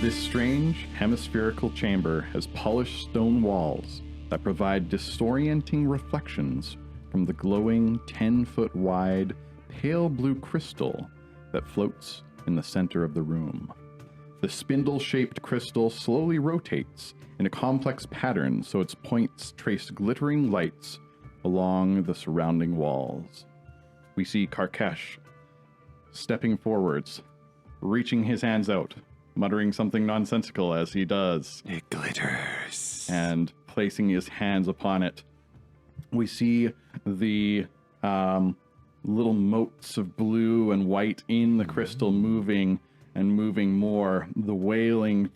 This strange hemispherical chamber has polished stone walls that provide disorienting reflections from the glowing 10-foot wide pale blue crystal that floats in the center of the room. The spindle-shaped crystal slowly rotates in a complex pattern so its points trace glittering lights along the surrounding walls. We see Karkesh stepping forwards, reaching his hands out, muttering something nonsensical as he does. It glitters. And placing his hands upon it. We see the little motes of blue and white in the crystal moving and moving more. The wailing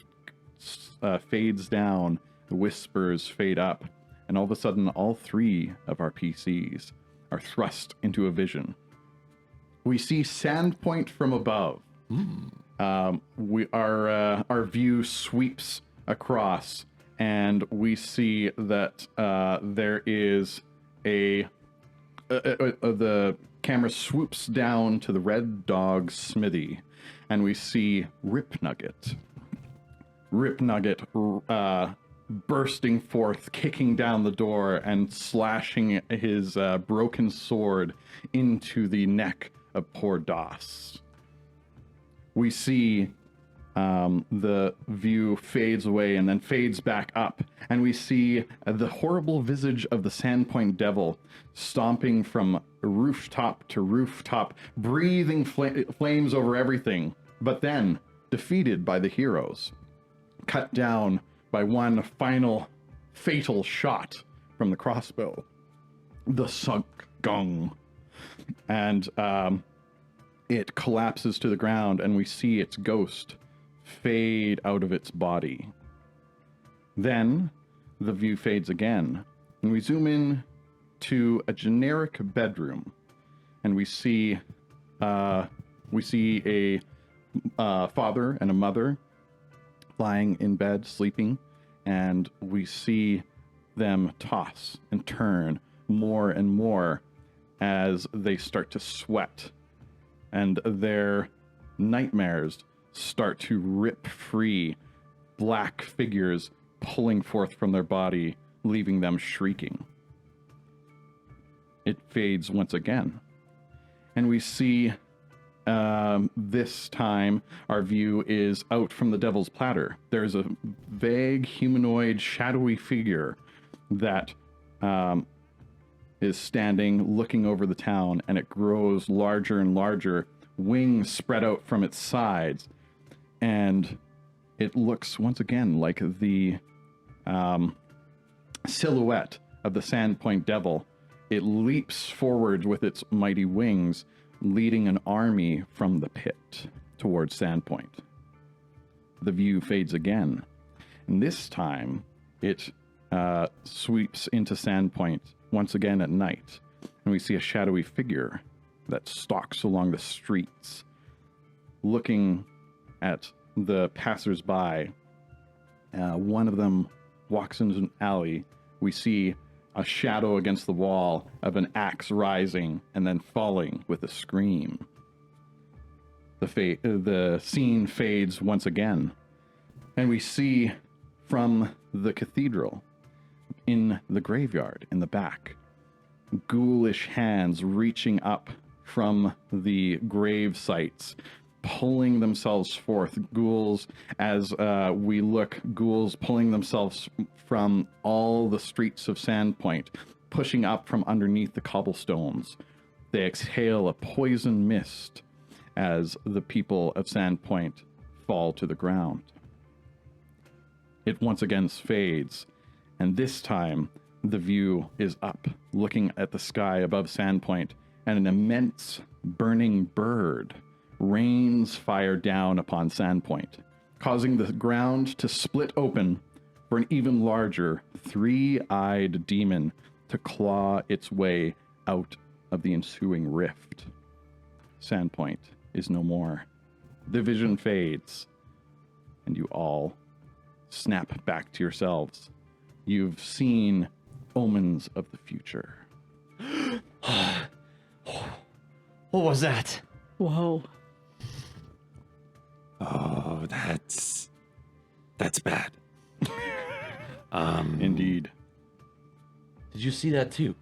fades down, the whispers fade up, and all of a sudden all three of our PCs are thrust into a vision. We see Sandpoint from above. Our view sweeps across, and we see that there is the camera swoops down to the Red Dog Smithy, and we see Rip Nugget bursting forth, kicking down the door and slashing his broken sword into the neck of poor Doss. We see the view fades away and then fades back up, and we see the horrible visage of the Sandpoint Devil stomping from rooftop to rooftop, breathing flames over everything, but then defeated by the heroes, cut down by one final fatal shot from the crossbow, the Sunk Gong, and it collapses to the ground, and we see its ghost fade out of its body. Then the view fades again, and we zoom in to a generic bedroom, and we see a father and a mother lying in bed sleeping, and we see them toss and turn more and more as they start to sweat, and their nightmares start to rip free, black figures pulling forth from their body, leaving them shrieking. It fades once again, and we see this time our view is out from the Devil's Platter. There's a vague humanoid shadowy figure that is standing looking over the town, and it grows larger and larger, wings spread out from its sides, and it looks once again like the silhouette of the Sandpoint Devil. It leaps forward with its mighty wings, leading an army from the pit towards Sandpoint. The view fades again, and this time it sweeps into Sandpoint once again at night, and we see a shadowy figure that stalks along the streets, looking at the passers-by. One of them walks into an alley. We see a shadow against the wall of an axe rising and then falling with a scream. The scene fades once again, and we see from the cathedral, in the graveyard in the back, ghoulish hands reaching up from the grave sites, pulling themselves forth. Ghouls, as we look, ghouls pulling themselves from all the streets of Sandpoint, pushing up from underneath the cobblestones. They exhale a poison mist as the people of Sandpoint fall to the ground. It once again fades, and this time the view is up, looking at the sky above Sandpoint, and an immense burning bird rains fire down upon Sandpoint, causing the ground to split open for an even larger three-eyed demon to claw its way out of the ensuing rift. Sandpoint is no more. The vision fades, and you all snap back to yourselves. You've seen omens of the future. What was that? Whoa. Oh, that's bad. Indeed. Did you see that too?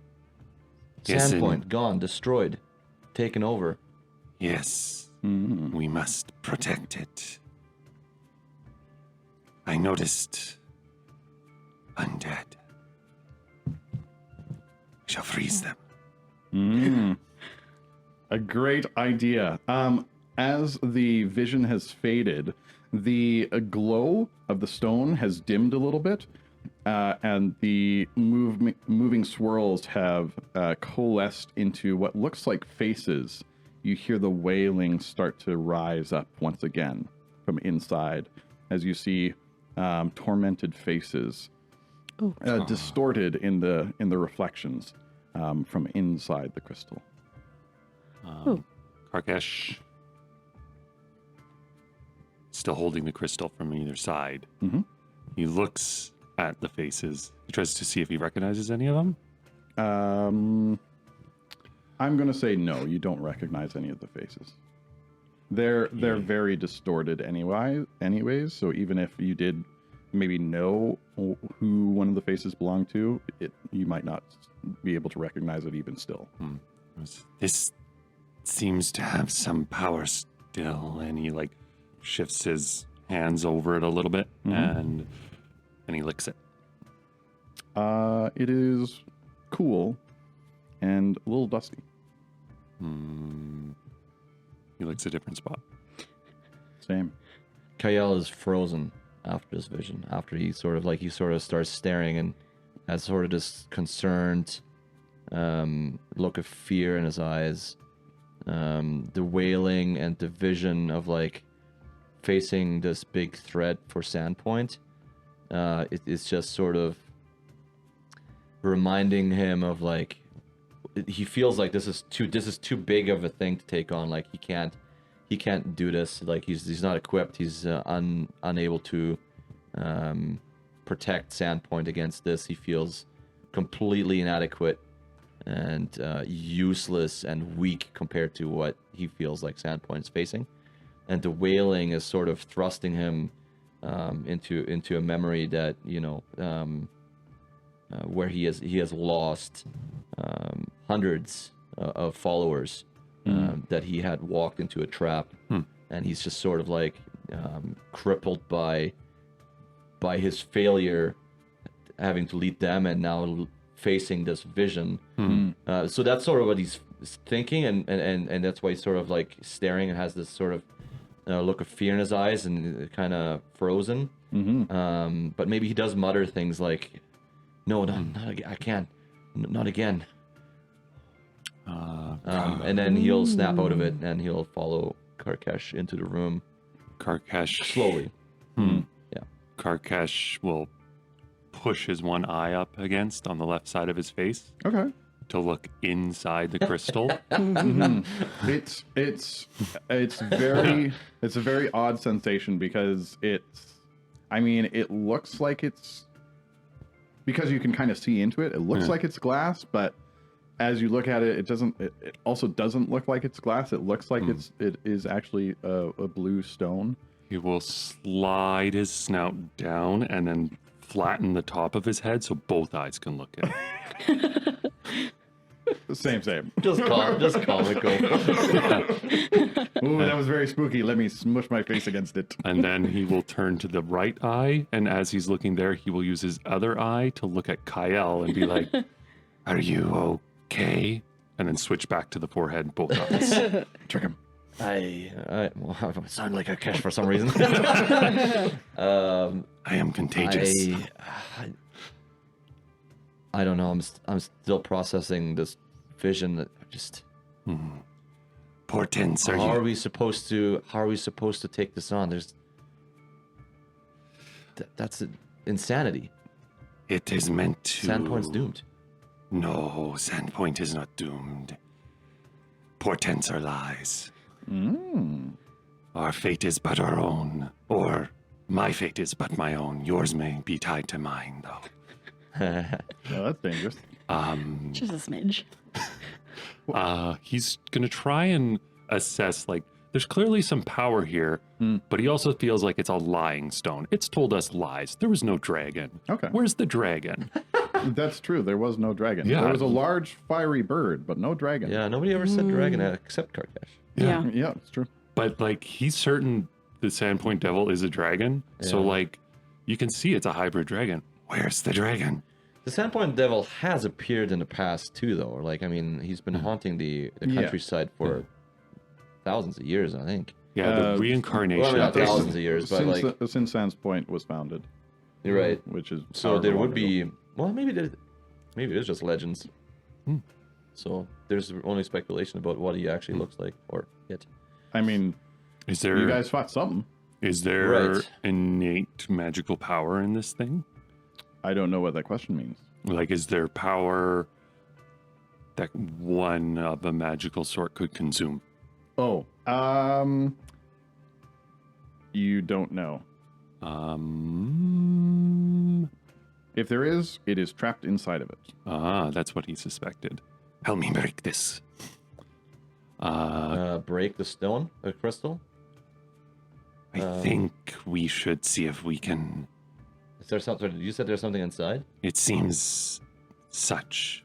Yes, Sandpoint gone, destroyed, taken over. Yes, Mm. we must protect it. I noticed undead. We shall freeze them. Mm. A great idea. As the vision has faded, the glow of the stone has dimmed a little bit, and the moving swirls have coalesced into what looks like faces. You hear the wailing start to rise up once again from inside, as you see tormented faces, distorted in the reflections from inside the crystal. Karkesh, still holding the crystal from either side. Mm-hmm. He looks at the faces. He tries to see if he recognizes any of them. I'm going to say no. You don't recognize any of the faces. They're very distorted anyways. So even if you did maybe know who one of the faces belonged to, you might not be able to recognize it even still. This seems to have some power still, and he like shifts his hands over it a little bit, and he licks it. It is cool and a little dusty. He licks a different spot. Same. Kyle is frozen after this vision. After he sort of starts staring and has sort of this concerned look of fear in his eyes. The wailing and the vision of like facing this big threat for Sandpoint. It's just sort of reminding him of like he feels like this is too big of a thing to take on. Like he can't do this. Like he's not equipped. He's unable to protect Sandpoint against this. He feels completely inadequate and useless and weak compared to what he feels like Sandpoint is facing. And the wailing is sort of thrusting him into a memory that where he has lost hundreds of followers that he had walked into a trap, and he's just sort of like crippled by his failure having to lead them, and now facing this vision. So that's sort of what he's thinking, and that's why he's sort of like staring and has this sort of look of fear in his eyes and kind of frozen. But maybe he does mutter things like, "No, not again. I can't. Not again." And then he'll snap out of it and he'll follow Karkesh into the room. Karkesh Slowly. Yeah. Karkesh will push his one eye up against on the left side of his face Okay. to look inside the crystal. It's a very odd sensation because it looks like it's, because you can kind of see into it, it looks like it's glass, but as you look at it, it also doesn't look like it's glass. It looks like it is actually a blue stone. He will slide his snout down and then flatten the top of his head so both eyes can look at it. Same. Just comical. Ooh, that was very spooky. Let me smush my face against it. And then he will turn to the right eye, and as he's looking there, he will use his other eye to look at Kyle and be like, "Are you okay?" And then switch back to the forehead, both eyes. Trick him. I sound like a cash for some reason. I am contagious. I don't know. I'm still processing this vision. That just. Portents, are How you? are we supposed to take this on? That's insanity. It is meant to. Sandpoint's doomed. No, Sandpoint is not doomed. Portents are lies. Our fate is but our own. Or my fate is but my own. Yours may be tied to mine, though. No, that's dangerous. Just a smidge. He's gonna try and assess like there's clearly some power here, but he also feels like it's a lying stone. It's told us lies. There was no dragon. Okay. Where's the dragon? That's true. There was no dragon. Yeah. There was a large fiery bird, but no dragon. Yeah, nobody ever said dragon except Karkash. Yeah. Yeah, it's true. But like he's certain the Sandpoint Devil is a dragon. So Yeah. like you can see it's a hybrid dragon. Where's the dragon? The Sandpoint Devil has appeared in the past too, though. Like, I mean, he's been haunting the Yeah. countryside for thousands of years, I think. Yeah, the reincarnation. Well, I mean, not of- thousands of years, but like, Since Sandpoint was founded, you're right. which is So however there long would ago. be, well, maybe it is just legends. So there's only speculation about what he actually looks like, or it. I mean, Is there you guys fought something. is there Right. innate magical power in this thing? I don't know what that question means. Like, is there power that one of a magical sort could consume? Oh, you don't know. If there is, it is trapped inside of it. That's what he suspected. Help me break this. Break the stone, the crystal. I think we should see if we can. Is there something? You said there's something inside. It seems such.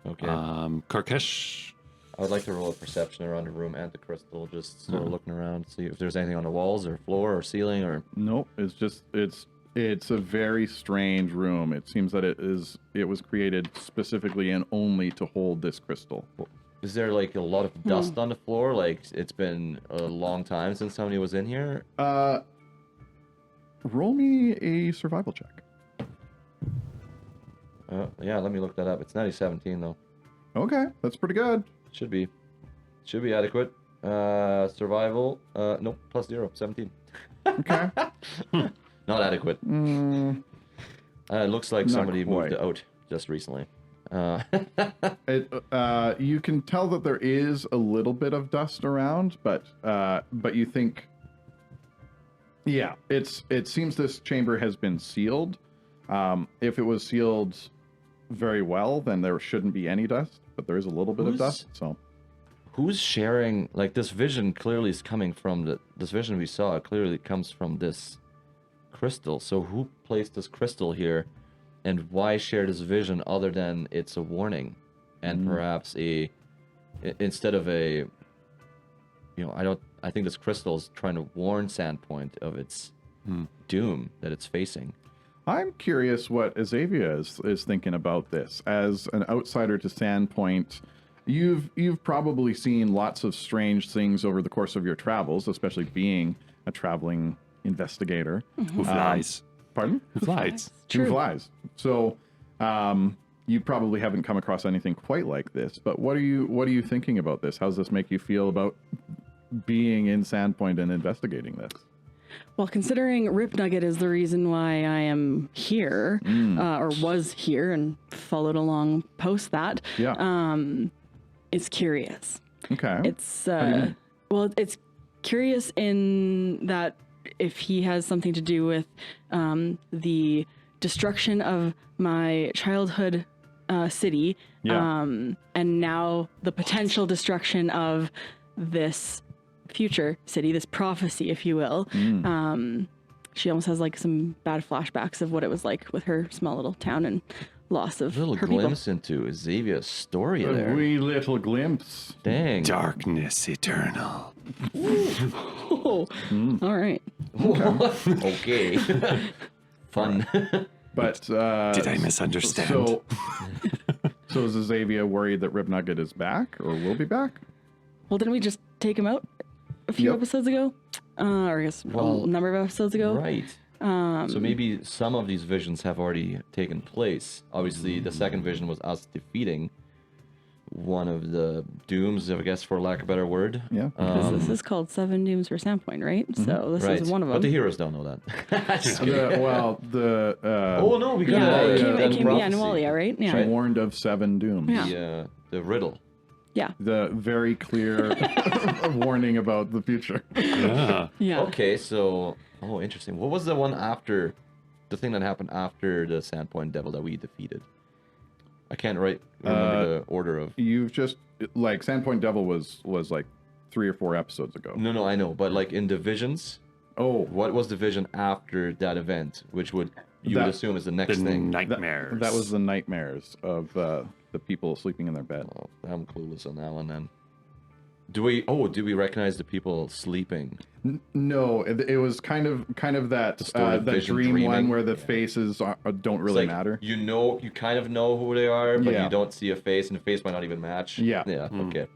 Okay. Karkesh. I would like to roll a perception around the room and the crystal, just sort of looking around, see if there's anything on the walls or floor or ceiling or. Nope, it's just it's a very strange room. It seems that it was created specifically and only to hold this crystal. Is there like a lot of dust on the floor? Like it's been a long time since somebody was in here. Roll me a survival check. Yeah, let me look that up. It's 17 though. Okay, that's pretty good. Should be adequate. Survival. Nope. Plus 0. 17. Okay. Not adequate. It looks like Not somebody moved quite. out just recently. You can tell that there is a little bit of dust around, but you think, yeah, it seems this chamber has been sealed. If it was sealed very well, then there shouldn't be any dust, but there is a little bit of dust. So, Who's sharing? Like this vision clearly is coming from this vision we saw. Clearly comes from this crystal. So who placed this crystal here? And why share this vision other than it's a warning and perhaps instead of a, I think this crystal is trying to warn Sandpoint of its doom that it's facing. I'm curious what Azavia is thinking about this. As an outsider to Sandpoint, you've probably seen lots of strange things over the course of your travels, especially being a traveling investigator. Who flies? Pardon? Who flies? Who flies? So, you probably haven't come across anything quite like this. But what are you thinking about this? How does this make you feel about being in Sandpoint and investigating this? Well, considering Rip Nugget is the reason why I am here, or was here and followed along post that, Yeah. it's curious. Okay. It's it's curious in that if he has something to do with the destruction of my childhood city, Yeah. and now the potential destruction of this future city, this prophecy, if you will. She almost has like some bad flashbacks of what it was like with her small little town and loss of A little her glimpse into Xavier's story A there. wee little glimpse. Dang. Darkness eternal. people. Oh, all right. Okay. Fun. But Did I misunderstand? So is Xavier worried that Rip Nugget is back or will be back? Well, didn't we just take him out a few Yep. episodes ago? Or I guess Well, a number of episodes ago. Right. So maybe some of these visions have already taken place. Obviously, the second vision was us defeating one of the dooms, I guess, for lack of a better word. Yeah. Because this is called Seven Dooms for Sandpoint, right? So this Right. is one of them. But the heroes don't know that. Just kidding. Oh no, we got yeah, it yeah, came in Walia, right? Yeah. warned of 7 dooms. Yeah. The riddle. Yeah. The very clear warning about the future. yeah. Yeah. Okay, so interesting. What was the one after the thing that happened after the Sandpoint Devil that we defeated? I can't remember the order of. You've just like Sandpoint Devil was like 3 or 4 episodes ago. No, I know, but like in divisions, Oh, what was division after that event, which would you would That- assume is the The next thing? nightmares. that was the nightmares of the people sleeping in their bed. Oh, I'm clueless on that one then. Do we recognize the people sleeping? No, it was kind of that story of the vision dream dreaming? one where the Yeah. faces don't It's really like, matter. You kind of know who they are, but Yeah. you don't see a face, and the face might not even match. Yeah. Yeah. Okay.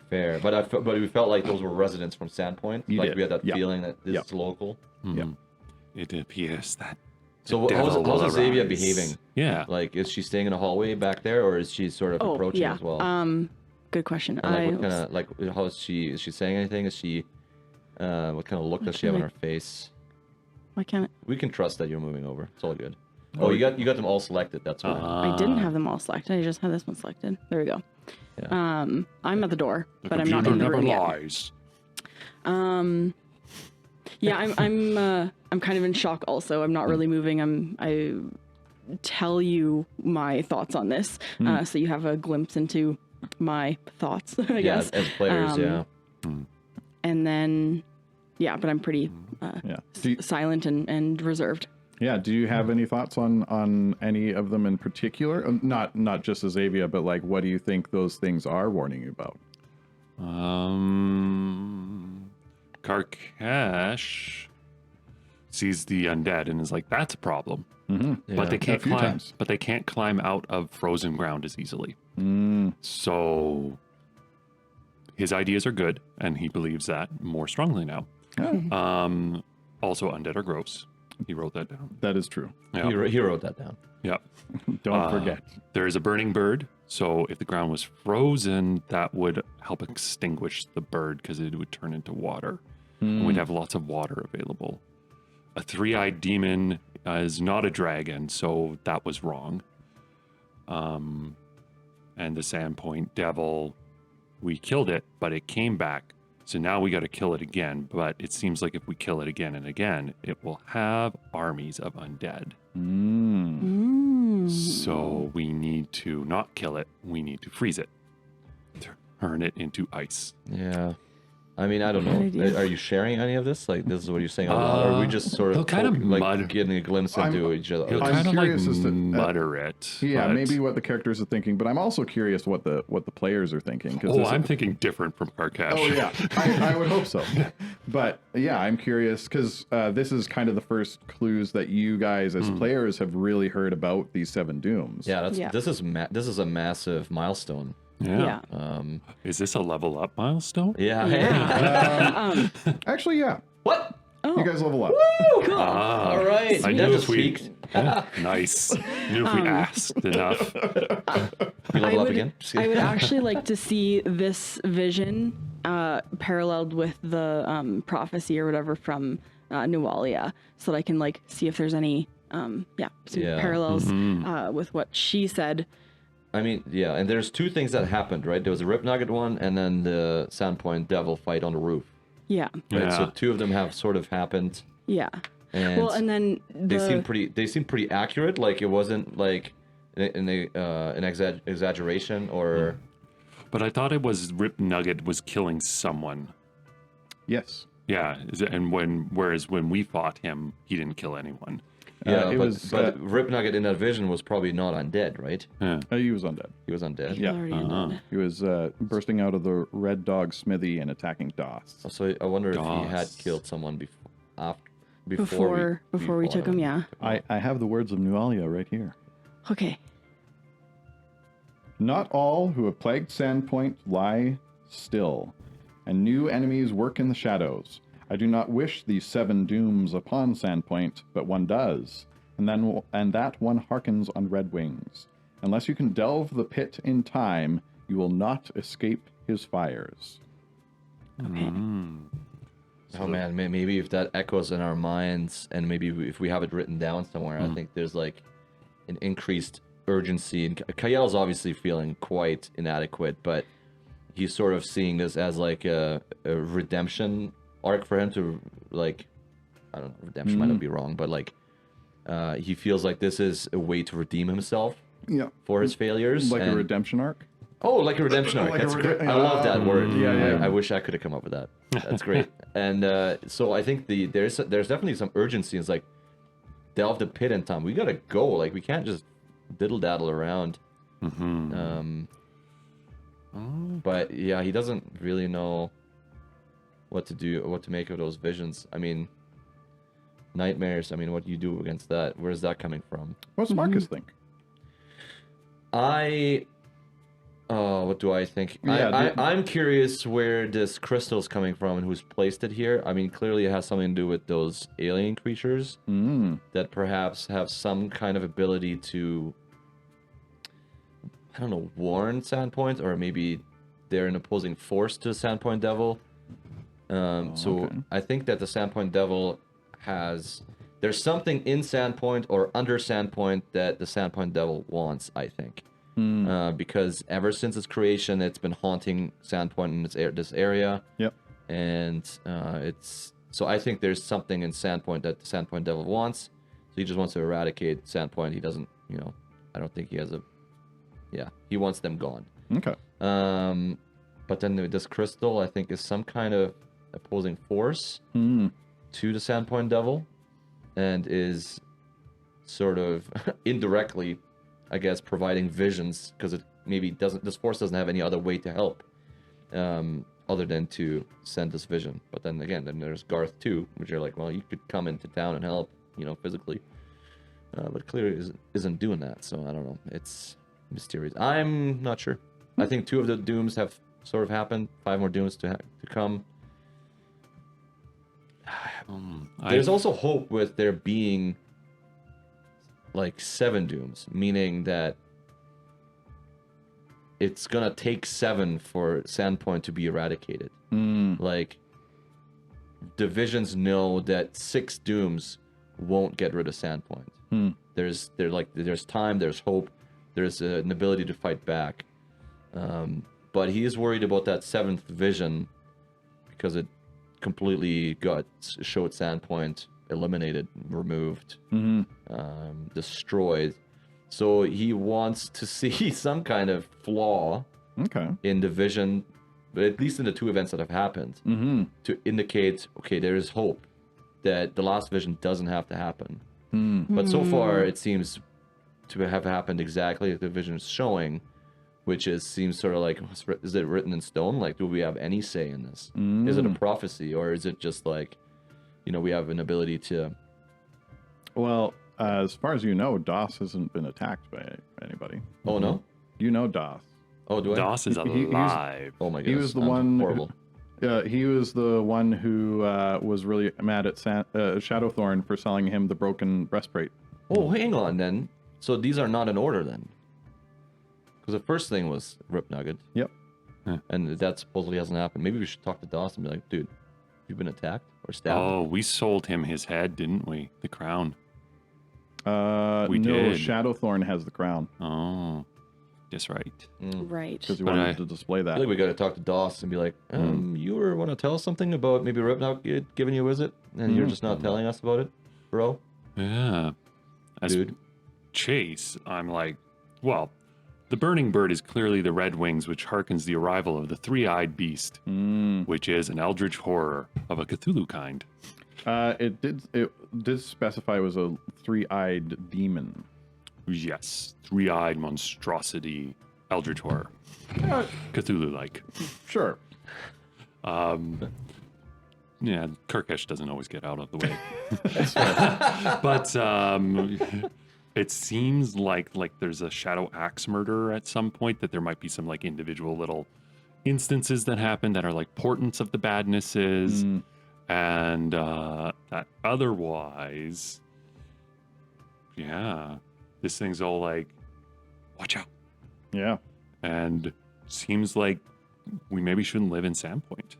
Fair, but we felt like those were residents from Sandpoint. You Like did. we had that Yeah. feeling that this Yeah. is local. Yeah. It appears that. So the how's devil will Xavier arise. behaving? Yeah. Like, is she staying in a hallway back there, or is she sort of Oh, approaching yeah. as well? Good question. And like, I what kind of like how is she saying anything? Is she what kind of look does she have on her face? why can't We can trust that you're moving over. It's all good. Oh, you got them all selected. That's why. I didn't have them all selected. I just had this one selected. There we go. Yeah. I'm at the door, The but I'm not in the computer room never yet. lies. Yeah, I'm kind of in shock. Also, I'm not really moving. I tell you my thoughts on this, so you have a glimpse into my thoughts. I Yeah, guess. as players, yeah. And then, yeah, but I'm pretty Yeah. silent and reserved. Yeah. Do you have any thoughts on any of them in particular? Not just Azavia, but like, what do you think those things are warning you about? Karkash sees the undead and is like, "That's a problem." Yeah. But they can't few climb. times. But they can't climb out of frozen ground as easily. So his ideas are good, and he believes that more strongly now. Also, undead are gross. He wrote that down. That is true. Yeah. He wrote that down. Yeah. Don't forget. There is a burning bird. So if the ground was frozen, that would help extinguish the bird because it would turn into water. And we'd have lots of water available. A 3-eyed demon is not a dragon, so that was wrong. And the Sandpoint devil, we killed it, but it came back. So now we got to kill it again. But it seems like if we kill it again and again, it will have armies of undead. So we need to not kill it. We need to freeze it. Turn it into ice. Yeah. I mean, I don't Good know. idea. Are you sharing any of this? Like, this is what you're saying out loud? Or are we just sort of he'll kind of like getting a glimpse into each other? He'll I'm kind of like curious as to- mutter it. Yeah, but- maybe what the characters are thinking, but I'm also curious what the players are thinking. Oh, I'm thinking different from Karkash. Oh yeah, I would hope so. But yeah, I'm curious because this is kind of the first clues that you guys as players have really heard about these 7 dooms. Yeah, Yeah. this is a massive milestone. Yeah. Yeah. Is this a level up milestone? Yeah. Yeah. Actually, yeah, What? you guys level up. All right. I That knew just if we, peaked. nice. Knew if we asked enough. You level up again? Just I kidding. would actually like to see this vision paralleled with the prophecy or whatever from Nualia, so that I can like see if there's any some Yeah. parallels with what she said. I mean, yeah, and there's 2 things that happened, right? There was a Rip Nugget one, and then the Sandpoint Devil fight on the roof. Yeah, Right? So Yeah. 2 of them have sort of happened, yeah. and, Well, and then they seem pretty accurate. Like it wasn't like an exaggeration or. But I thought it was Rip Nugget was killing someone. Yes. Yeah, whereas when we fought him, he didn't kill anyone. Yeah, it but, was, but Rip Nugget in that vision was probably not undead, right? Yeah. He was undead. He was undead. Yeah. already ended. He was bursting out of the Red Dog smithy and attacking DOS. So I wonder if he had Goss. killed someone before we fought took him. Yeah. I have the words of Nualia right here. Okay. Not all who have plagued Sandpoint lie still, and new enemies work in the shadows. I do not wish these 7 dooms upon Sandpoint, but one does, and that one hearkens on red wings. Unless you can delve the pit in time, you will not escape his fires. Okay. Oh man, maybe if that echoes in our minds, and maybe if we have it written down somewhere, I think there's like an increased urgency. And Kael's obviously feeling quite inadequate, but he's sort of seeing this as like a redemption arc for him to like. I don't know, redemption might not be wrong, but like he feels like this is a way to redeem himself Yeah. for his failures. Like a and- redemption arc? Oh, like a redemption arc. Like a That's rede- great. I love that word. yeah. I wish I could have come up with that. That's great. And so I think there's definitely some urgency. It's like delve the pit in time. We gotta go. Like we can't just diddle daddle around. But yeah, he doesn't really know what to do, what to make of those visions. I mean, nightmares. I mean, what do you do against that? Where's that coming from? What's Marcus think? What do I think? Yeah, I'm curious where this crystal's coming from and who's placed it here. I mean, clearly it has something to do with those alien creatures that perhaps have some kind of ability to, I don't know, warn Sandpoint, or maybe they're an opposing force to the Sandpoint Devil. So okay. I think that the Sandpoint Devil there's something in Sandpoint or under Sandpoint that the Sandpoint Devil wants, I think. Because ever since its creation, it's been haunting Sandpoint in this area. Yep. And so I think there's something in Sandpoint that the Sandpoint Devil wants. So he just wants to eradicate Sandpoint. He doesn't, I don't think he has he wants them gone. Okay. But then this crystal, I think, is some kind of opposing force to the Sandpoint Devil, and is sort of indirectly, I guess, providing visions, because it maybe this force doesn't have any other way to help other than to send this vision. But then again, there's Garth too, which are like, well, you could come into town and help, physically, but clearly isn't doing that. So I don't know. It's mysterious. I'm not sure. I think 2 of the dooms have sort of happened. 5 more dooms to come. There's also hope with there being like 7 dooms, meaning that it's gonna take 7 for Sandpoint to be eradicated. Like, divisions know that 6 dooms won't get rid of Sandpoint. There's time, there's hope, there's an ability to fight back. But he is worried about that 7th vision because it completely showed Sandpoint eliminated, removed, destroyed. So he wants to see some kind of flaw in the vision, at least in the 2 events that have happened, to indicate, okay, there is hope that the last vision doesn't have to happen. But so far, it seems to have happened exactly as the vision is showing, which seems sort of like, is it written in stone? Like, do we have any say in this? Is it a prophecy, or is it just like, we have an ability to... Well, as far as you know, DOS hasn't been attacked by anybody. Oh, no? You know DOS. Oh, do I? DOS is alive. Oh my goodness. He was the I'm one... horrible. He was the one who was really mad at Shadowthorn for selling him the broken breastplate. Oh, hang on, then. So these are not in order, then? Because the first thing was Rip Nugget. Yep. And that supposedly hasn't happened. Maybe we should talk to Doss and be like, dude, you've been attacked or stabbed? Oh, we sold him his head, didn't we? The crown. We did. Shadowthorn has the crown Oh, that's right. Right. because he But wanted to display I that. think we got to talk to Doss and be like, you want to tell us something about maybe Rip Nugget giving you a visit, and you're just not telling us about it, bro? Yeah. As Dude. Chase, I'm like, well, the burning bird is clearly the red wings, which harkens the arrival of the 3-eyed beast, which is an eldritch horror of a Cthulhu kind. It did specify it was a 3-eyed demon. Yes, 3-eyed monstrosity, eldritch horror, Cthulhu-like. Sure. Yeah, Kirkesh doesn't always get out of the way. But it seems like there's a shadow axe murder at some point, that there might be some like individual little instances that happen that are like portents of the badnesses, and that otherwise, yeah, this thing's all like, watch out. Yeah. And seems like we maybe shouldn't live in Sandpoint.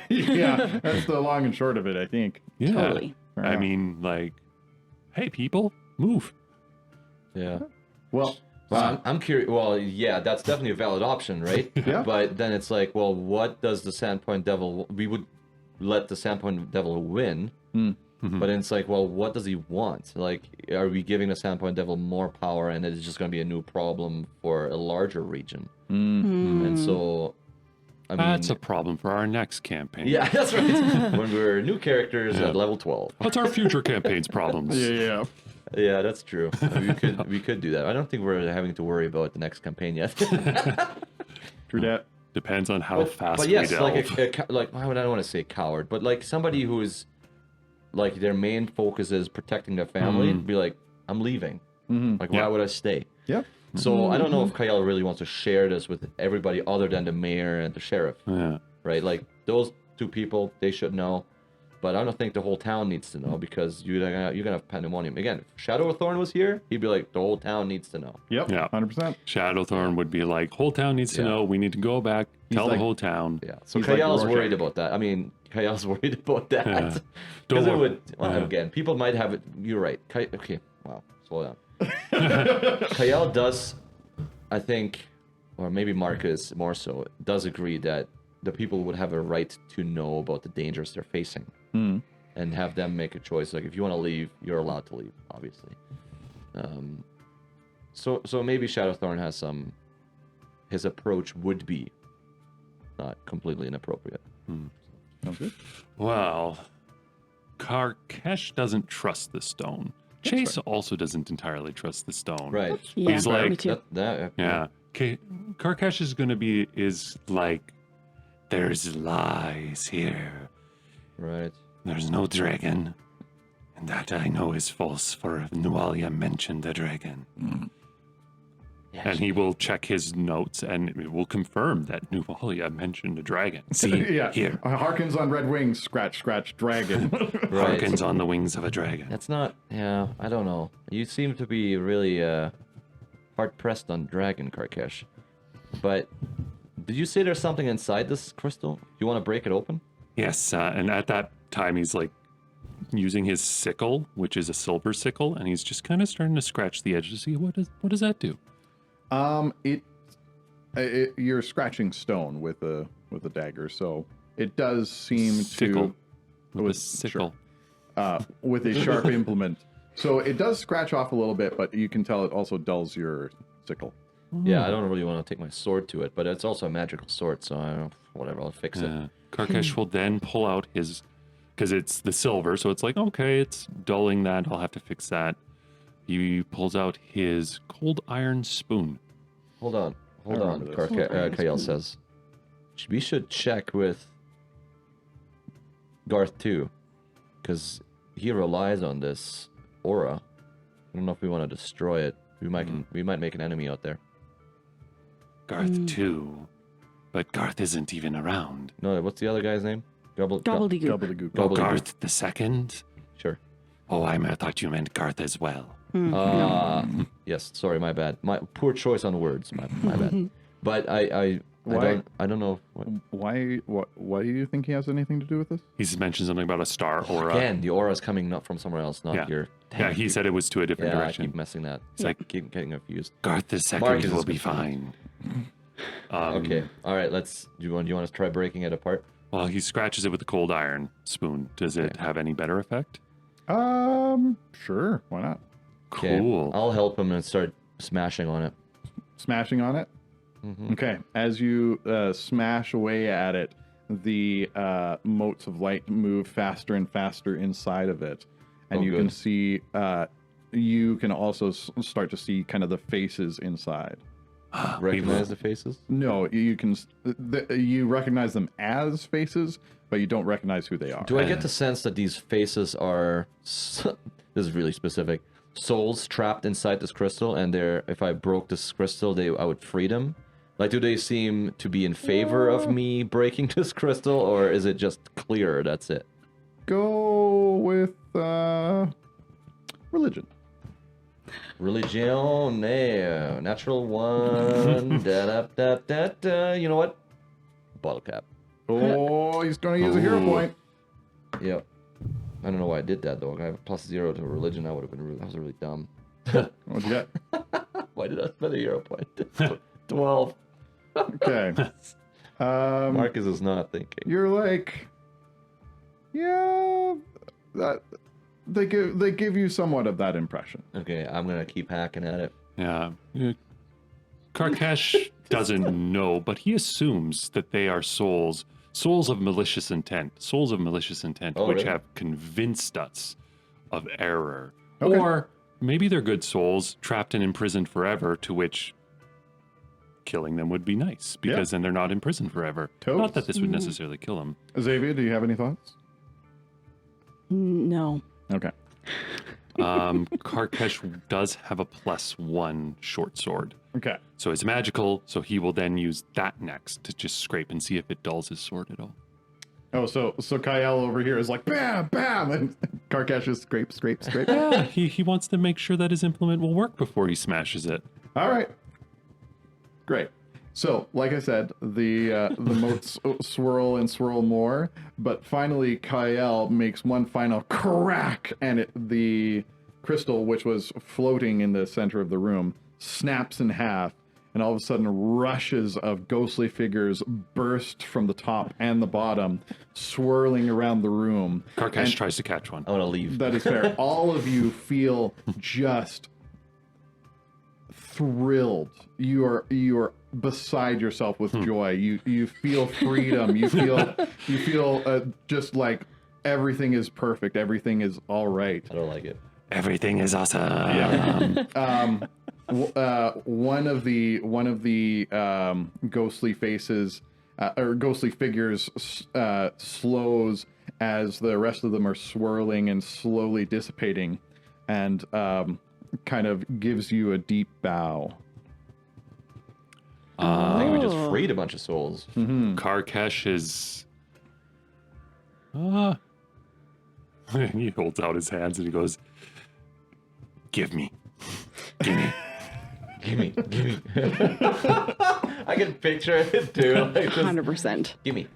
Yeah, that's the long and short of it, I think. Yeah. Totally. I mean, like, hey, people, move. Yeah. Well, I'm curious. Well, yeah, that's definitely a valid option, right? Yeah. But then it's like, well, what does the Sandpoint Devil? We would let the Sandpoint Devil win. But then it's like, well, what does he want? Like, are we giving the Sandpoint Devil more power, and it's just going to be a new problem for a larger region? And so, I mean, That's a problem for our next campaign. yeah, that's right. When we're new characters at level 12. What's our future campaign's problems? Yeah. Yeah, that's true. We could do that. I don't think we're having to worry about the next campaign yet. True that. Depends on how fast But yes, we delve. like why would I want to say coward? But like somebody who is like their main focus is protecting their family. Be like, I'm leaving. Like, why would I stay? Yeah. So I don't know if Kyle really wants to share this with everybody other than the mayor and the sheriff, Yeah. right? Like those two people, they should know. But I don't think the whole town needs to know because you're gonna have pandemonium again. If Shadow of Thorn was here, he'd be like, the whole town needs to know. Yep. Yeah. 100%. Shadowthorn would be like, whole town needs to know. We need to go back, tell the like- whole town. Yeah. So He's like Kyle's Rorschach. worried about that. I mean, Kyle's worried about that. Yeah. Because Don't it worry. would, well, again, people might have it. You're right. Okay, wow, slow down. Kyle does, I think, or maybe Marcus more so, does agree that the people would have a right to know about the dangers they're facing and have them make a choice. Like, if you want to leave, you're allowed to leave, obviously. So maybe Shadowthorn has some. His approach would be not completely inappropriate. Sounds good. Well, Karkesh doesn't trust the stone. Chase also doesn't entirely trust the stone. Right. Yeah, He's like- me too. Yeah. Karkesh is like, there's lies here. Right. There's no dragon. And that I know is false, for Nualia mentioned the dragon. And he will check his notes and it will confirm that Nualia mentioned a dragon. See, Yeah. here, Harkins on red wings, scratch, scratch, dragon. Right. harkens on the wings of a dragon. That's not. Yeah, I don't know. You seem to be really hard pressed on Dragon, Karkesh. But did you say there's something inside this crystal? You want to break it open? Yes, and at that time he's like using his sickle, which is a silver sickle, and he's just kind of starting to scratch the edge to see what does that do. You're scratching stone with a dagger, so it does seem Sickle. to With a with- sickle. with a sharp implement. So it does scratch off a little bit, but you can tell it also dulls your sickle. Yeah, I don't really want to take my sword to it, but it's also a magical sword, so I don't. Whatever, I'll fix it. Karkesh will then pull out his, because it's the silver, so it's like, okay, it's dulling that. I'll have to fix that. He pulls out his cold iron spoon. Hold on, remember this. Kyle says, we should check with Garth too, because he relies on this aura. I don't know if we want to destroy it. We might make an enemy out there. Garth too, but Garth isn't even around. No, what's the other guy's name? Gobbledygook. Gobbledygook. Oh, Garth the second? Sure. Oh, I thought you meant Garth as well. Yes, sorry, my bad. My poor choice on words. My bad. But I Why? don't know. Why do you think he has anything to do with this? He's mentioned something about a star aura. Again, the aura is coming not from somewhere else, not Yeah. here. Yeah, he said it was to a different Yeah, I direction. keep messing that. It's like, keep getting confused. Garth the second Marcus will is be confused. fine. Um, Okay, all right. Do you want to try breaking it apart? Well, he scratches it with a cold iron spoon. Does it have any better effect? Sure. Why not? Okay, Cool. I'll help him and start smashing on it. Smashing on it. Mm-hmm. Okay. As you smash away at it, the motes of light move faster and faster inside of it, and Oh, you good. can see. You can also start to see kind of the faces inside. Recognize the faces? No, you can. You recognize them as faces, but you don't recognize who they are. Do I get the sense that these faces are? This is really specific. Souls trapped inside this crystal, and if I broke this crystal, I would free them. Like, do they seem to be in favor of me breaking this crystal, or is it just clear? That's it. Go with religion. Religion, natural one. Da-da-da-da-da. You know what? Bottle cap. Oh, he's going to use a hero Ooh. point. Yep. I don't know why I did that though. I have +0 to religion. That would have been that was really dumb. What'd you get? Why did I spend a hero point? 12. Okay. Marcus is not thinking. You're like, Yeah, that they give you somewhat of that impression. Okay, I'm gonna keep hacking at it. Yeah. Karkash doesn't know, but he assumes that they are souls of malicious intent, Oh, which really? have convinced us of error. Okay. Or maybe they're good souls trapped and imprisoned forever, to which killing them would be nice, because then they're not imprisoned forever. Totes. Not that this would necessarily kill them. Xavier, do you have any thoughts? No. Okay. Karkash does have a +1 short sword. Okay. So it's magical, so he will then use that next to just scrape and see if it dulls his sword at all. Oh, so Kyle over here is like bam, bam, and Karkash is scrape, scrape, scrape. Yeah, he wants to make sure that his implement will work before he smashes it. All right. Great. So, like I said, the motes swirl and swirl more, but finally Kyle makes one final crack, and the crystal, which was floating in the center of the room, snaps in half, and all of a sudden rushes of ghostly figures burst from the top and the bottom, swirling around the room. Karkash tries to catch one. I want to leave. That is fair. All of you feel just thrilled. You are beside yourself with joy. You feel freedom. You feel just like everything is perfect. Everything is all right. I don't like it. Everything is awesome. Yeah. One of the ghostly faces or ghostly figures slows as the rest of them are swirling and slowly dissipating, and kind of gives you a deep bow. I think we just freed a bunch of souls. Karkash is. He holds out his hands and he goes, "Give me. Give me." Gimme. I can picture it too. Like just, 100%. gimme.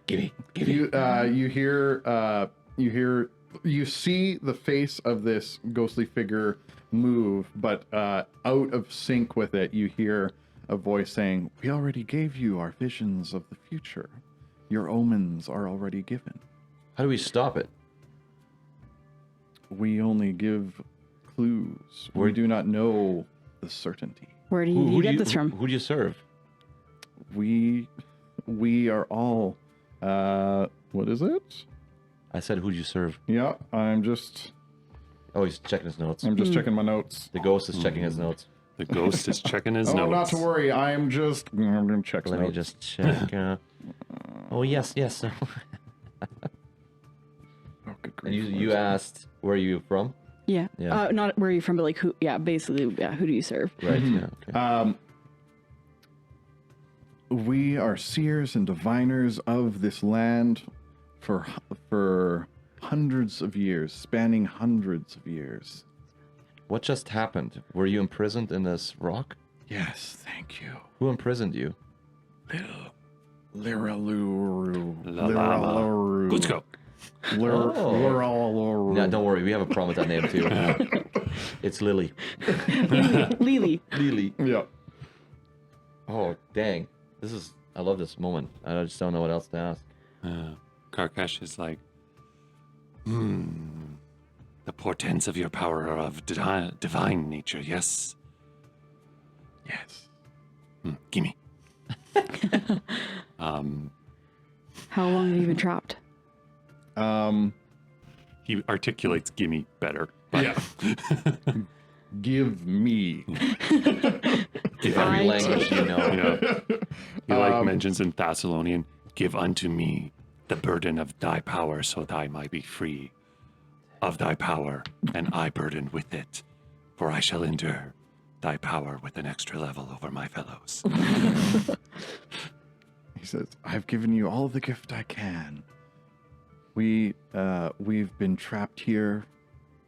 You see the face of this ghostly figure move, but out of sync with it, you hear a voice saying, "We already gave you our visions of the future. Your omens are already given. How do we stop it? We only give clues. We do not know the certainty. Where do you get this from? Who do you serve? We are all what is it? I said, who do you serve? Yeah, I'm just checking his notes. checking my notes. The ghost is checking his notes. The ghost is checking his Oh, notes. not to worry. I'm gonna check Let notes. me just check. Oh, yes. Oh, good And grief. you asked, where are you from? Yeah. Yeah. Not where are you from, but like who? Yeah, basically, yeah. Who do you serve? Right. Yeah. Okay. We are seers and diviners of this land for hundreds of years, spanning hundreds of years. What just happened? Were you imprisoned in this rock? Yes, thank you. Who imprisoned you? Liraluru. Lalama. Let's go. Liraluru. No, don't worry. We have a problem with that name too. It's Lily. Lily. Lily. Yeah. Oh, dang. I love this moment. I just don't know what else to ask. Karkash is like, the portents of your power are of divine nature, yes? Yes. Gimme. How long have you been trapped? He articulates gimme better. But Yeah. Give me. give Every Right. language you know. He mentions in Thessalonian, give unto me the burden of thy power so that I might be free of thy power, and I burden with it, for I shall endure thy power with an extra level over my fellows. He says, I've given you all the gift I can. We've been trapped here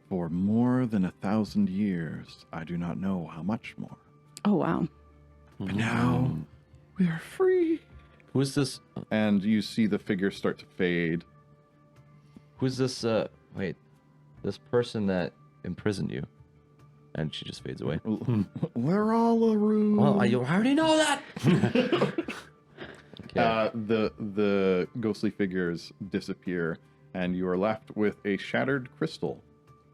for more than 1,000 years. I do not know how much more. Oh wow. But now we are free. Who's this? And you see the figure start to fade. Who's this? Wait, this person that imprisoned you, and she just fades away. We're all a room. Well, you already know that. Okay. The ghostly figures disappear, and you are left with a shattered crystal,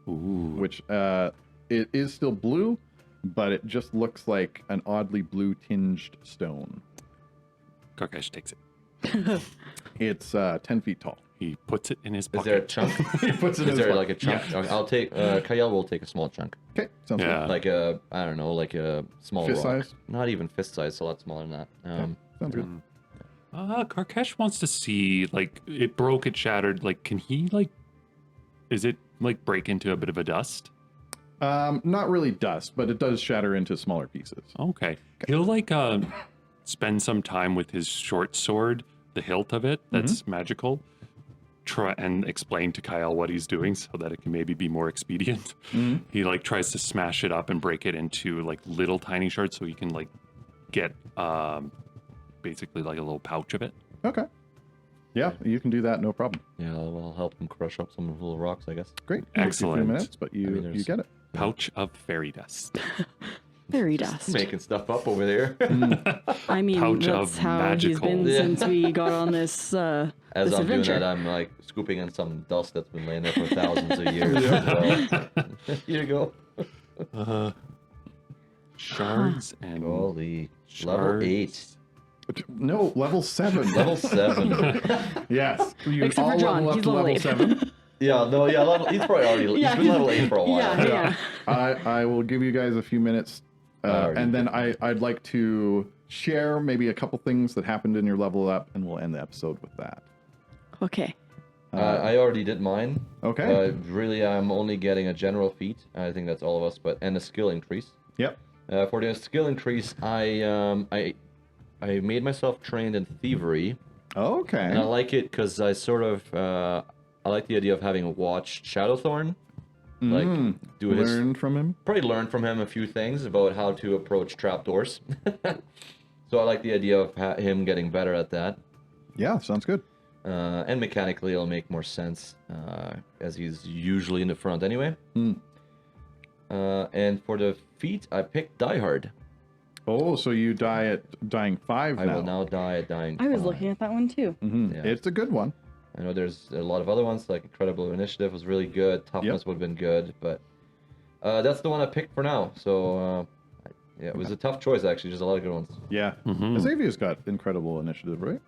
Ooh. which it is still blue, but it just looks like an oddly blue tinged stone. Karkash takes it. It's 10 feet tall. He puts it in his Is pocket. there a chunk? He puts it in Is his there pocket. like a chunk? Yeah. I'll take. Kyle will take a small chunk, Okay, sounds Yeah. good. like a I don't know, like a small Fist rock. size? Not even fist size. It's a lot smaller than that. Sounds good. Karkash wants to see, like, it broke, it shattered. Like, can he, like, is it, like, break into a bit of a dust? Not really dust, but it does shatter into smaller pieces. Okay. He'll, like, spend some time with his short sword, the hilt of it, that's magical, try and explain to Kyle what he's doing so that it can maybe be more expedient. He, like, tries to smash it up and break it into, like, little tiny shards so he can, like, get, basically, like, a little pouch of it. Okay. Yeah, you can do that, no problem. yeah, I'll help him crush up some little rocks, I guess. Great. Takes you a Excellent. few minutes, but you, mean, you there's- get it. Pouch of fairy dust. Fairy dust. Making stuff up over there. I mean, Pouch that's of how he's been magical. Yeah. since we got on this As this I'm adventure. doing that, I'm like scooping in some dust that's been laying there for thousands of years. So, here you go. Shards and Holy. Level 8. No, level 7. Level 7. Yes. You Except for all John, level up he's to level level 8. 7. Yeah, no, yeah, he's probably already, Yeah, he's been level 8 for a while. Yeah. I will give you guys a few minutes, Alrighty. and then I'd like to share maybe a couple things that happened in your level up, and we'll end the episode with that. Okay. I already did mine. Okay. Really, I'm only getting a general feat. I think that's all of us, and a skill increase. Yep. For the skill increase, I made myself trained in thievery, Okay. and I like it because I sort of I like the idea of having watched Shadowthorn, like do his Learn from him. probably learn from him a few things about how to approach trapdoors. So I like the idea of him getting better at that. Yeah, sounds good. And mechanically, it'll make more sense as he's usually in the front anyway. And for the feat, I picked Die Hard. Oh, so you die at dying 5 I now. will now die at dying. I was 5. looking at that one too. Yeah. It's a good one. I know there's a lot of other ones, like Incredible Initiative was really good. Toughness would have been good, but that's the one I picked for now. So yeah, it was a tough choice actually. There's a lot of good ones. Yeah. Xavier's got incredible initiative, right?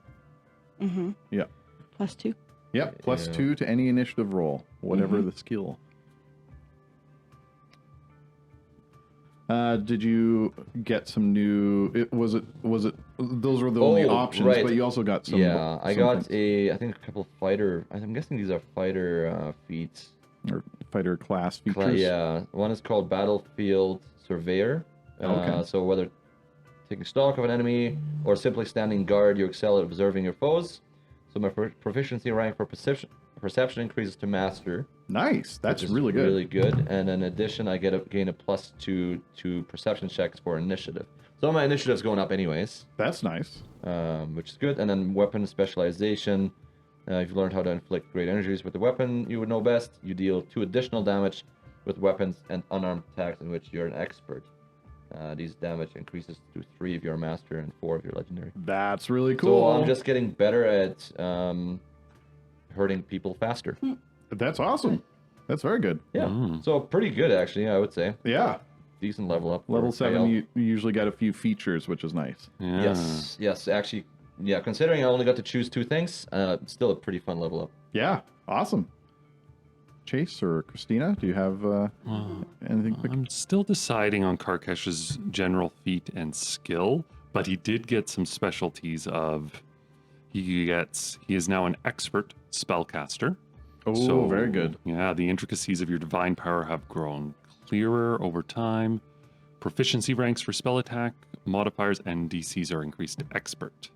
Mm-hmm. Yeah. +2. Yep. Plus Yeah. 2 to any initiative roll, whatever the skill. Did you get some new? Was it? Those were the only options, right. but you also got some. Yeah, I some got things. I think a couple fighter. I'm guessing these are fighter feats. Or fighter class features. Yeah, one is called Battlefield Surveyor. Okay. So whether taking stock of an enemy or simply standing guard, you excel at observing your foes. So my proficiency rank for perception increases to master. Nice. That's which is really good. Really good. And in addition, I gain a +2 to perception checks for initiative. So my initiative's going up anyways, That's nice. which is good. And then weapon specialization. If you learned how to inflict great injuries with the weapon you would know best, you deal 2 additional damage with weapons and unarmed attacks in which you're an expert. These damage increases to 3 if you're a master and 4 if you're legendary. That's really cool. So I'm just getting better at hurting people faster. That's awesome. That's very good. Yeah. So pretty good actually, I would say. Yeah. Decent level up. for Level 7, Kyle. you usually get a few features, which is nice. Yeah. Yes. Actually, yeah. Considering I only got to choose 2 things, still a pretty fun level up. Yeah. Awesome. Chase or Christina, do you have anything? I'm still deciding on Karkash's general feat and skill, but he did get some specialties of he is now an expert spellcaster. Oh, very good. Yeah, the intricacies of your divine power have grown clearer over time. Proficiency ranks for spell attack, modifiers, and DCs are increased to expert.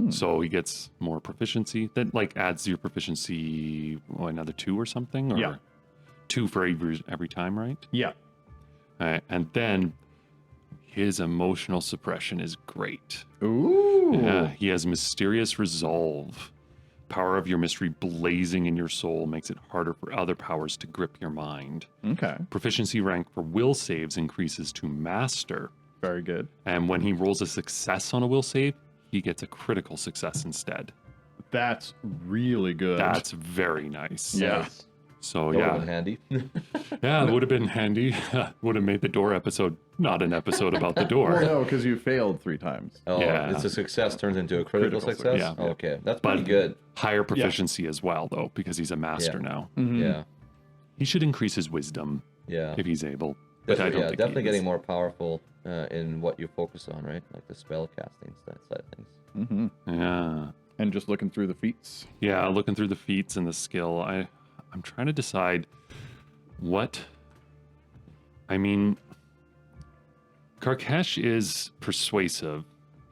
So he gets more proficiency. That like adds your proficiency another 2 or something, or Yeah. 2 for every time, right? Yeah. And then his emotional suppression is great. Ooh. Yeah, he has mysterious resolve. Power of your mystery blazing in your soul makes it harder for other powers to grip your mind. Okay. Proficiency rank for will saves increases to master. Very good. And when he rolls a success on a will save, he gets a critical success instead. That's really good. That's very nice. Yeah. Nice. So That would yeah, have been handy. yeah, it would have been handy. Would have made the door episode not an episode about the door. Well, no, because you failed 3 times. Oh, Yeah. it's a success turns into a critical Critical success? success, Oh, yeah. okay. That's But pretty good. higher proficiency as well, though, because he's a master Yeah. now. Yeah. He should increase his wisdom Yeah. if he's able. But I don't think definitely he is. getting more powerful in what you focus on, right? Like the spell casting side of things. Yeah. And just looking through the feats. Yeah, looking through the feats and the skill, I'm trying to decide what. I mean, Karkesh is persuasive.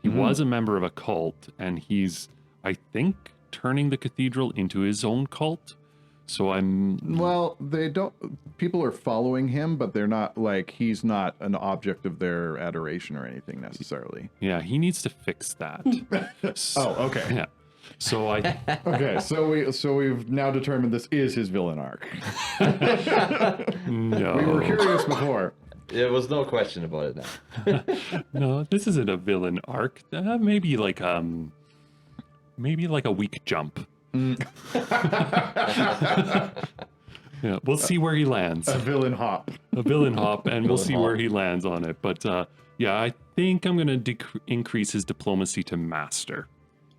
He was a member of a cult, and he's, I think, turning the cathedral into his own cult. So Well, they don't. People are following him, but they're not like he's not an object of their adoration or anything necessarily. yeah, he needs to fix that. Oh, okay. Yeah. So I Okay, so we've now determined this is his villain arc. no. We were curious before. There was no question about it now. No, this isn't a villain arc. Maybe like a weak jump. Yeah, we'll see where he lands. A villain hop. A villain hop, and we'll Villain see hop. where he lands on it. But yeah, I think I'm gonna increase his diplomacy to master,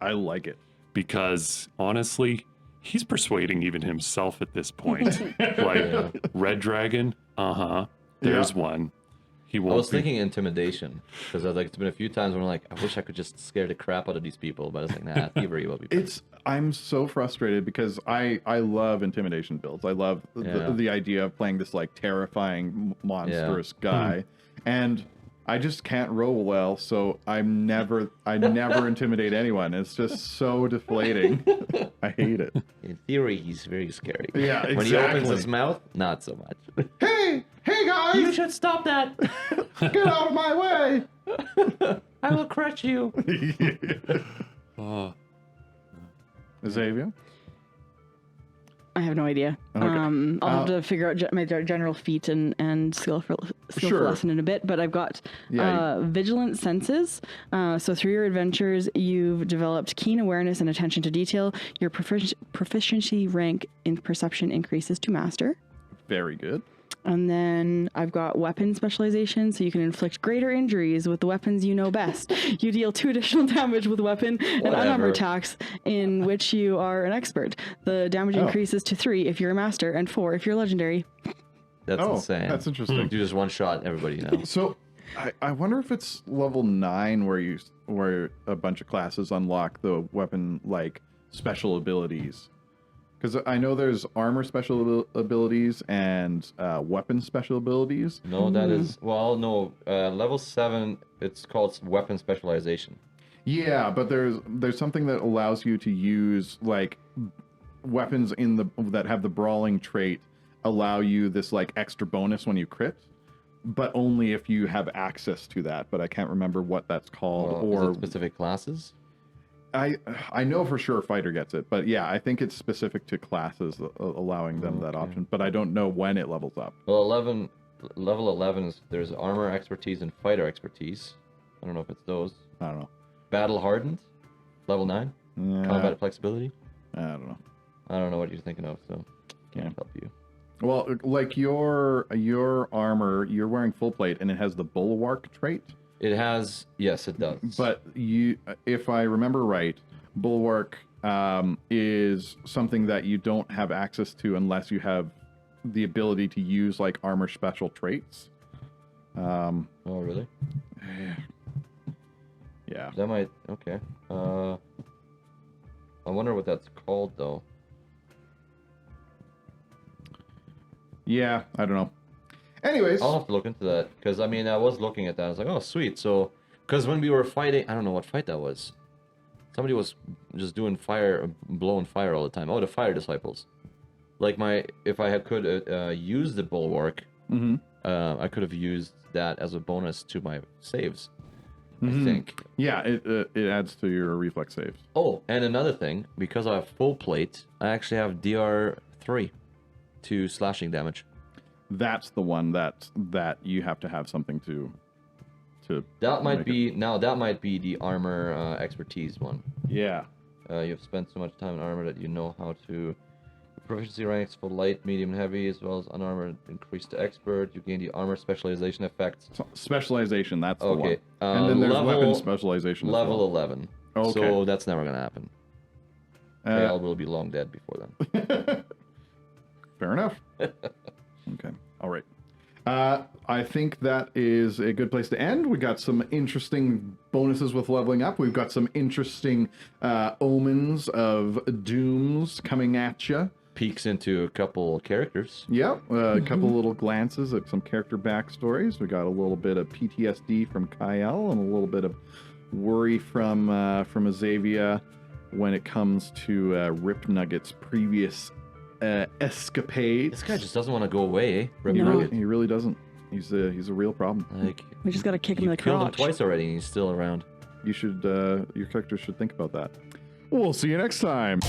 I like it. because honestly, he's persuading even himself at this point. Like Red Dragon, there's Yeah. one. He I won't. was be- thinking intimidation because it's been a few times when I'm like, I wish I could just scare the crap out of these people, but I was like, nah, thievery will be better. I'm so frustrated because I love intimidation builds. I love Yeah. the idea of playing this like terrifying monstrous guy, and I just can't roll well, so I never intimidate anyone. It's just so deflating. I hate it. In theory, he's very scary. Yeah, When he opens exactly. his mouth, not so much. Hey guys, You should stop that. get out of my way! I will crush you. Oh, Xavier? I have no idea. Okay. I'll have to figure out my general feat and skillful Sure. lesson in a bit, but I've got Yeah, vigilant senses. So through your adventures, you've developed keen awareness and attention to detail. Your proficiency rank in perception increases to master. Very good. And then I've got weapon specialization, so you can inflict greater injuries with the weapons you know best. You deal 2 additional damage with weapon and Whatever. unarmored attacks in which you are an expert. The damage increases to 3 if you're a master and 4 if you're legendary. That's Oh, insane. that's interesting. You just one shot everybody now. So, I wonder if it's level 9 where a bunch of classes unlock the weapon like special abilities. Because I know there's armor special abilities and weapon special abilities. No, that is no. Level 7, it's called weapon specialization. Yeah, but there's something that allows you to use like weapons that have the brawling trait allow you this like extra bonus when you crit, but only if you have access to that. But I can't remember what that's called Is or it specific classes? I know for sure fighter gets it, but yeah, I think it's specific to classes allowing them that option. But I don't know when it levels up. Well, level 11 is there's armor expertise and fighter expertise. I don't know if it's those. I don't know. Battle hardened, level 9. Combat flexibility. I don't know. I don't know what you're thinking of, so can't help you. Well, like your armor, you're wearing full plate, and it has the bulwark trait. It has, yes, it does. But if I remember right, bulwark is something that you don't have access to unless you have the ability to use like armor special traits. Oh, really? Yeah. That might, okay. I wonder what that's called, though. Yeah, I don't know. Anyways, I'll have to look into that, because, I mean, I was looking at that, I was like, oh, sweet, so, because when we were fighting, I don't know what fight that was. Somebody was just doing fire, blowing fire all the time. Oh, the fire disciples. Like if I could use the bulwark, I could have used that as a bonus to my saves, I think. yeah, it adds to your reflex saves. Oh, and another thing, because I have full plate, I actually have DR3 to slashing damage. That's the one that you have to have something to. That might make be that might be the armor expertise one. Yeah. You have spent so much time in armor that you know how to. Proficiency ranks for light, medium, and heavy, as well as unarmored, increase to expert. You gain the armor specialization effects. Specialization, that's the one. Okay. And then there's level, weapon specialization as Level well. 11. Okay. So that's never gonna happen. Kale will be long dead before then. Fair enough. Okay. All right. I think that is a good place to end. We got some interesting bonuses with leveling up. We've got some interesting omens of dooms coming at you. Peeks into a couple characters. Yep. A couple little glances at some character backstories. We got a little bit of PTSD from Kyle and a little bit of worry from Azavia when it comes to Rip Nugget's previous escapades. This guy just doesn't want to go away. Eh? Rip No. Nugget. He really doesn't. He's a real problem. Like, We just gotta kick him you in the killed him crotch. twice already, and he's still around. You should your character should think about that. We'll see you next time.